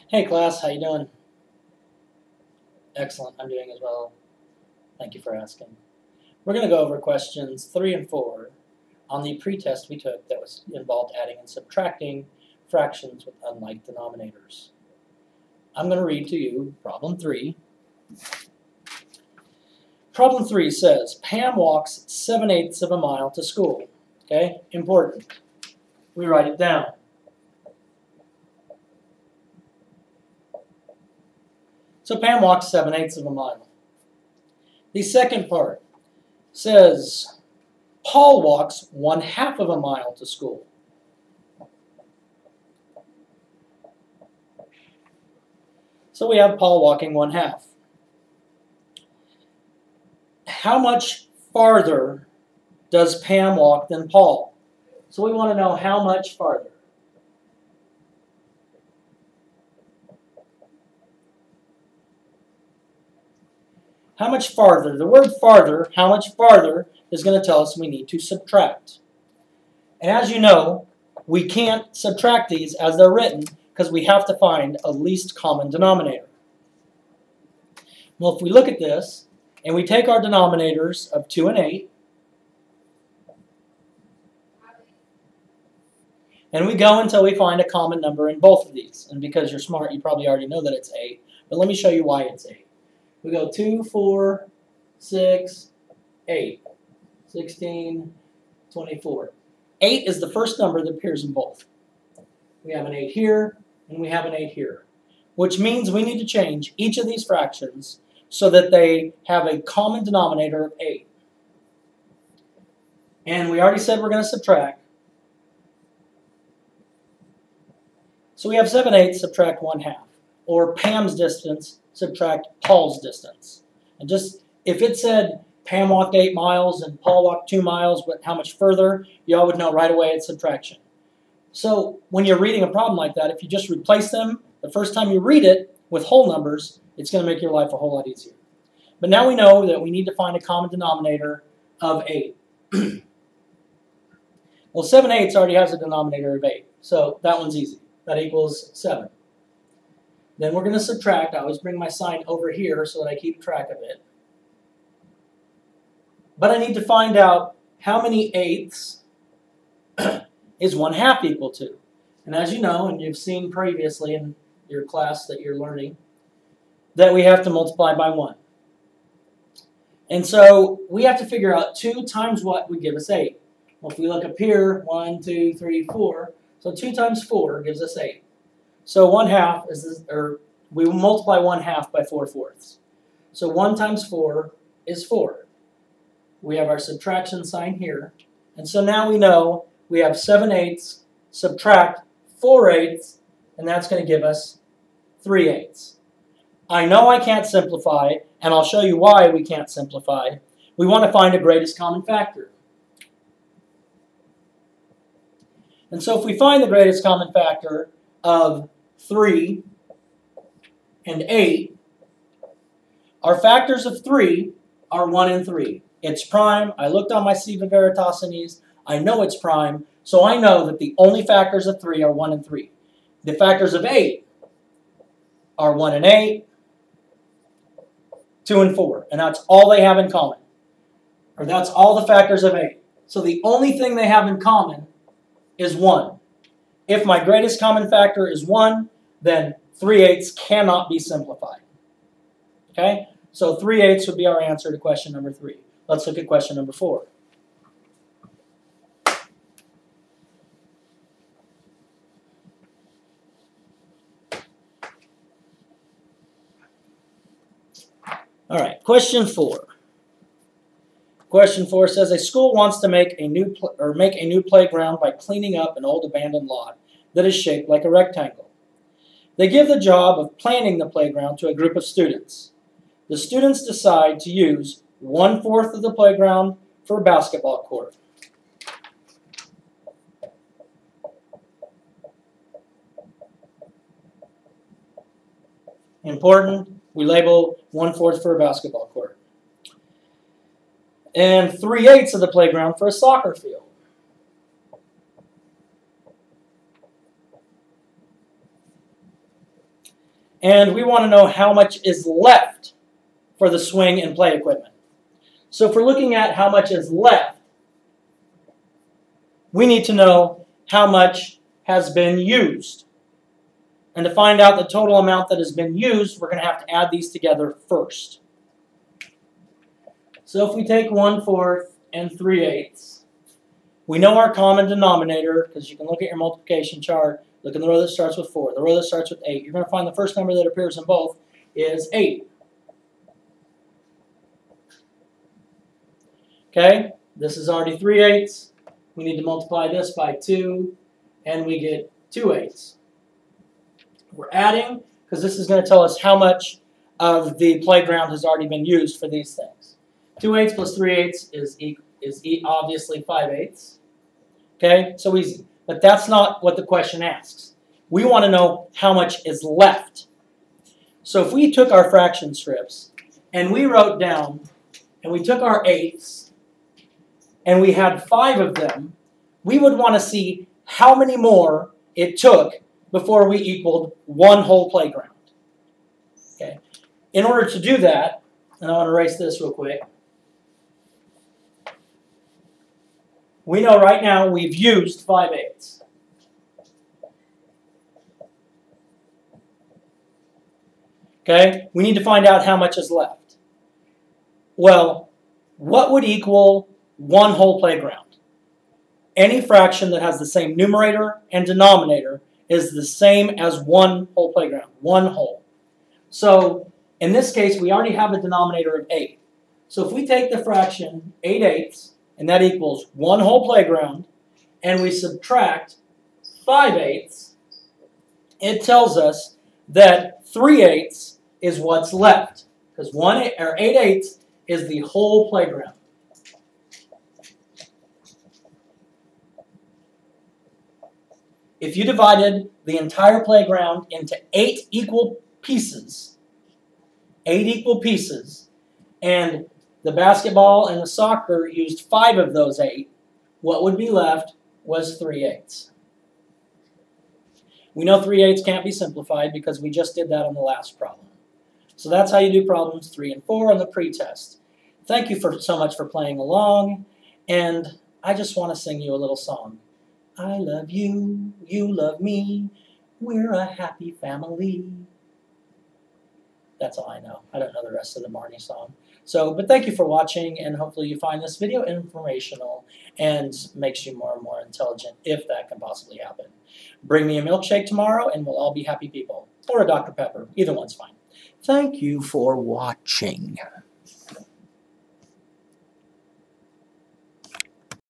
Hey class, how you doing? Excellent, I'm doing as well. Thank you for asking. We're going to go over questions 3 and 4 on the pretest we took that involved adding and subtracting fractions with unlike denominators. I'm going to read to you problem 3. Problem 3 says, Pam walks 7/8 of a mile to school. Okay, important. We write it down. So Pam walks 7/8 of a mile. The second part says, Paul walks 1/2 of a mile to school. So we have Paul walking 1/2. How much farther does Pam walk than Paul? So we want to know how much farther. How much farther? The word farther, how much farther, is going to tell us we need to subtract. And as you know, we can't subtract these as they're written because we have to find a least common denominator. Well, if we look at this and we take our denominators of 2 and 8, and we go until we find a common number in both of these. And because you're smart, you probably already know that it's 8. But let me show you why it's 8. We go 2, 4, 6, 8, 16, 24. 8 is the first number that appears in both. We have an 8 here, and we have an 8 here, which means we need to change each of these fractions so that they have a common denominator of 8. And we already said we're going to subtract. So we have 7/8 subtract 1/2, or Pam's distance subtract Paul's distance. And just, if it said Pam walked 8 miles and Paul walked 2 miles, but how much further, you all would know right away it's subtraction. So when you're reading a problem like that, if you just replace them the first time you read it with whole numbers, it's going to make your life a whole lot easier. But now we know that we need to find a common denominator of 8. Well, 7/8 already has a denominator of 8, so that one's easy. That equals 7. Then we're going to subtract. I always bring my sign over here so that I keep track of it. But I need to find out how many eighths is 1/2 equal to. And as you know, and you've seen previously in your class that you're learning, that we have to multiply by 1. And so we have to figure out 2 times what would give us 8. Well, if we look up here, 1, 2, 3, 4. So 2 times 4 gives us 8. So 1/2 is this, or we will multiply 1/2 by 4/4. So 1 times 4 is 4. We have our subtraction sign here. And so now we know we have 7/8 subtract 4/8, and that's going to give us 3/8. I know I can't simplify, and I'll show you why we can't simplify. We want to find a greatest common factor. And so if we find the greatest common factor of 3 and 8, our factors of 3 are 1 and 3. It's prime. I looked on my Siva Veritasinis. I know it's prime, so I know that the only factors of 3 are 1 and 3. The factors of 8 are 1 and 8, 2 and 4, and that's all they have in common. Or that's all the factors of 8. So the only thing they have in common is 1. If my greatest common factor is 1, then 3/8 cannot be simplified. Okay? So 3/8 would be our answer to question number 3. Let's look at question number 4. All right, question 4. Question 4 says a school wants to make a new playground by cleaning up an old abandoned lot that is shaped like a rectangle. They give the job of planning the playground to a group of students. The students decide to use 1/4 of the playground for a basketball court. Important, we label 1/4 for a basketball court. And 3/8 of the playground for a soccer field. And we want to know how much is left for the swing and play equipment. So if we're looking at how much is left, we need to know how much has been used. And to find out the total amount that has been used, we're going to have to add these together first. So if we take 1/4 and 3/8, we know our common denominator, because you can look at your multiplication chart, look in the row that starts with 4, the row that starts with 8. You're going to find the first number that appears in both is 8. Okay, this is already 3/8. We need to multiply this by 2, and we get 2/8. We're adding, because this is going to tell us how much of the playground has already been used for these things. 2/8 plus 3/8 is obviously 5/8. Okay, so easy. But that's not what the question asks. We want to know how much is left. So if we took our fraction strips and we wrote down, and we took our 8ths, and we had 5 of them, we would want to see how many more it took before we equaled one whole playground. Okay. In order to do that, and I want to erase this real quick, we know right now we've used 5/8. Okay, we need to find out how much is left. Well, what would equal one whole playground? Any fraction that has the same numerator and denominator is the same as one whole playground, one whole. So in this case, we already have a denominator of 8. So if we take the fraction 8/8, and that equals one whole playground, and we subtract 5/8, it tells us that 3/8 is what's left, because 8/8 is the whole playground. If you divided the entire playground into 8 equal pieces, and the basketball and the soccer used 5 of those 8, what would be left was 3/8. We know 3/8 can't be simplified because we just did that on the last problem. So that's how you do problems 3 and 4 on the pretest. Thank you so much for playing along, and I just want to sing you a little song. I love you, you love me, we're a happy family. That's all I know. I don't know the rest of the Marnie song. But thank you for watching, and hopefully you find this video informational and makes you more and more intelligent, if that can possibly happen. Bring me a milkshake tomorrow, and we'll all be happy people. Or a Dr. Pepper. Either one's fine. Thank you for watching.